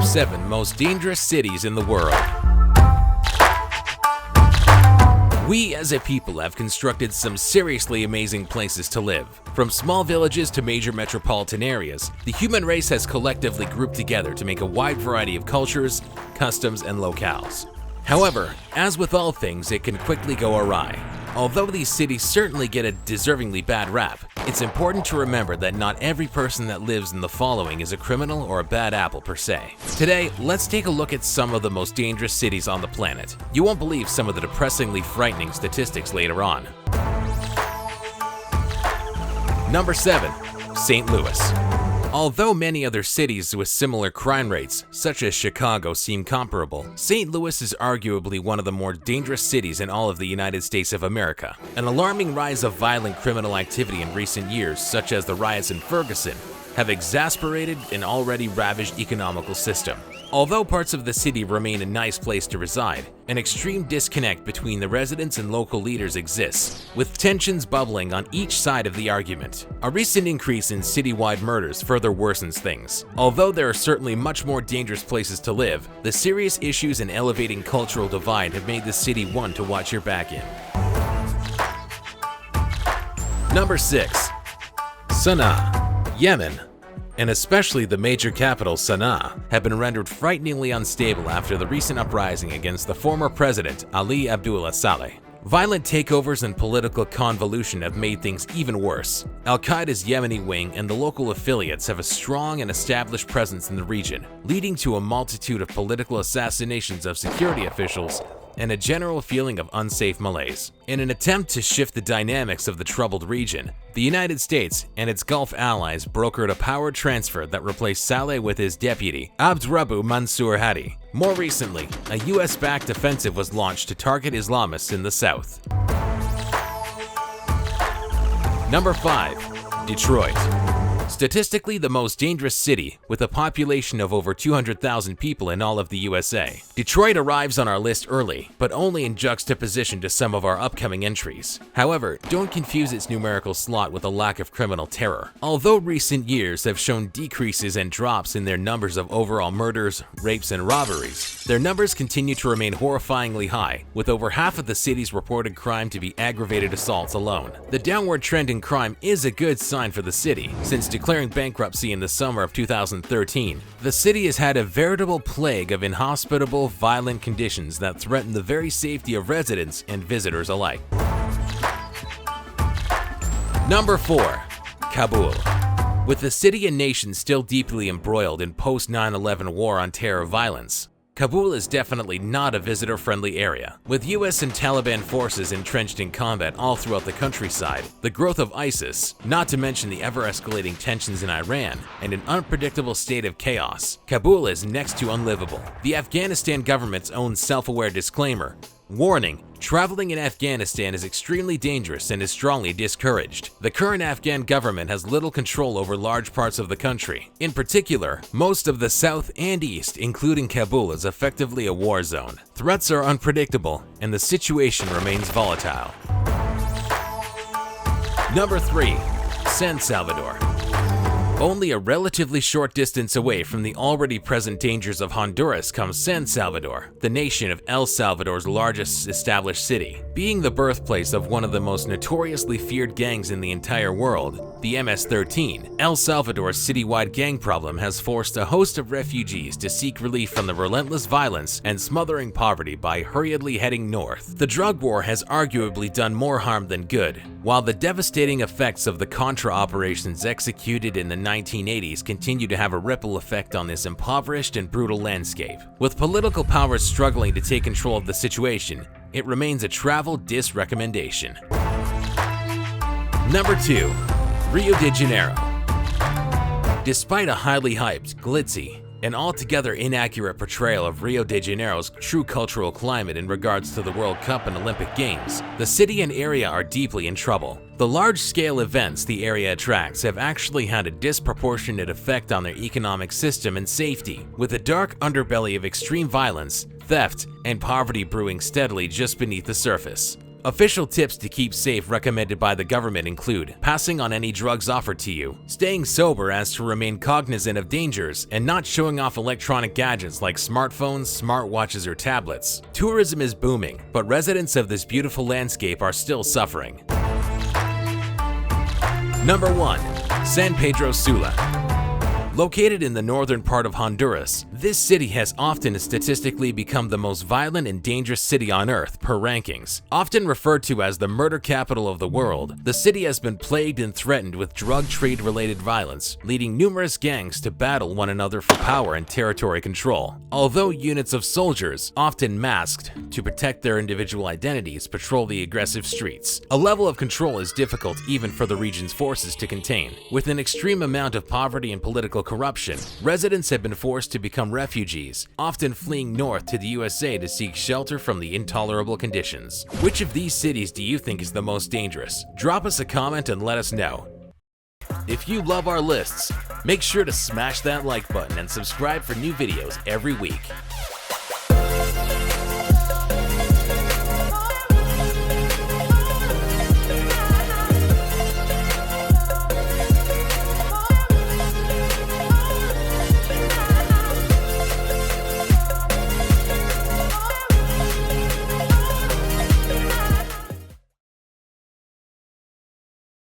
Top 7 Most Dangerous Cities in the World. We as a people have constructed some seriously amazing places to live. From small villages to major metropolitan areas, the human race has collectively grouped together to make a wide variety of cultures, customs, and locales. However, as with all things, it can quickly go awry. Although these cities certainly get a deservingly bad rap, it's important to remember that not every person that lives in the following is a criminal or a bad apple per se. Today, let's take a look at some of the most dangerous cities on the planet. You won't believe some of the depressingly frightening statistics later on. Number 7. St. Louis. Although many other cities with similar crime rates, such as Chicago, seem comparable, St. Louis is arguably one of the more dangerous cities in all of the United States of America. An alarming rise of violent criminal activity in recent years, such as the riots in Ferguson, have exasperated an already ravaged economical system. Although parts of the city remain a nice place to reside, an extreme disconnect between the residents and local leaders exists, with tensions bubbling on each side of the argument. A recent increase in citywide murders further worsens things. Although there are certainly much more dangerous places to live, the serious issues and elevating cultural divide have made the city one to watch your back in. Number 6. Sanaa, Yemen, and especially the major capital Sanaa, have been rendered frighteningly unstable after the recent uprising against the former president Ali Abdullah Saleh. Violent takeovers and political convolution have made things even worse. Al-Qaeda's Yemeni wing and the local affiliates have a strong and established presence in the region, leading to a multitude of political assassinations of security officials and a general feeling of unsafe malaise. In an attempt to shift the dynamics of the troubled region, the United States and its Gulf allies brokered a power transfer that replaced Saleh with his deputy, Abdurrabbu Mansour Hadi. More recently, a US-backed offensive was launched to target Islamists in the south. Number 5. Detroit. Statistically the most dangerous city, with a population of over 200,000 people in all of the USA. Detroit arrives on our list early, but only in juxtaposition to some of our upcoming entries. However, don't confuse its numerical slot with a lack of criminal terror. Although recent years have shown decreases and drops in their numbers of overall murders, rapes, and robberies, their numbers continue to remain horrifyingly high, with over half of the city's reported crime to be aggravated assaults alone. The downward trend in crime is a good sign for the city, since declaring bankruptcy in the summer of 2013, the city has had a veritable plague of inhospitable, violent conditions that threaten the very safety of residents and visitors alike. Number 4. Kabul. With the city and nation still deeply embroiled in post-9/11 war on terror violence, Kabul is definitely not a visitor-friendly area. With US and Taliban forces entrenched in combat all throughout the countryside, the growth of ISIS, not to mention the ever-escalating tensions in Iran, and an unpredictable state of chaos, Kabul is next to unlivable. The Afghanistan government's own self-aware disclaimer, warning, traveling in Afghanistan is extremely dangerous and is strongly discouraged. The current Afghan government has little control over large parts of the country. In particular, most of the south and east, including Kabul, is effectively a war zone. Threats are unpredictable, and the situation remains volatile. Number 3. San Salvador. Only a relatively short distance away from the already present dangers of Honduras comes San Salvador, the nation of El Salvador's largest established city. Being the birthplace of one of the most notoriously feared gangs in the entire world, the MS-13, El Salvador's citywide gang problem has forced a host of refugees to seek relief from the relentless violence and smothering poverty by hurriedly heading north. The drug war has arguably done more harm than good, while the devastating effects of the Contra operations executed in the 1980s continue to have a ripple effect on this impoverished and brutal landscape. With political powers struggling to take control of the situation, it remains a travel disrecommendation. Number 2. Rio de Janeiro. Despite a highly hyped, glitzy, and altogether inaccurate portrayal of Rio de Janeiro's true cultural climate in regards to the World Cup and Olympic Games, the city and area are deeply in trouble. The large-scale events the area attracts have actually had a disproportionate effect on their economic system and safety, with a dark underbelly of extreme violence, theft, and poverty brewing steadily just beneath the surface. Official tips to keep safe recommended by the government include passing on any drugs offered to you, staying sober as to remain cognizant of dangers, and not showing off electronic gadgets like smartphones, smartwatches, or tablets. Tourism is booming, but residents of this beautiful landscape are still suffering. Number 1. San Pedro Sula. Located in the northern part of Honduras, this city has often statistically become the most violent and dangerous city on earth per rankings. Often referred to as the murder capital of the world, the city has been plagued and threatened with drug trade-related violence, leading numerous gangs to battle one another for power and territory control. Although units of soldiers, often masked to protect their individual identities, patrol the aggressive streets, a level of control is difficult even for the region's forces to contain. With an extreme amount of poverty and political corruption, residents have been forced to become refugees, often fleeing north to the USA to seek shelter from the intolerable conditions. Which of these cities do you think is the most dangerous? Drop us a comment and let us know. If you love our lists, make sure to smash that like button and subscribe for new videos every week.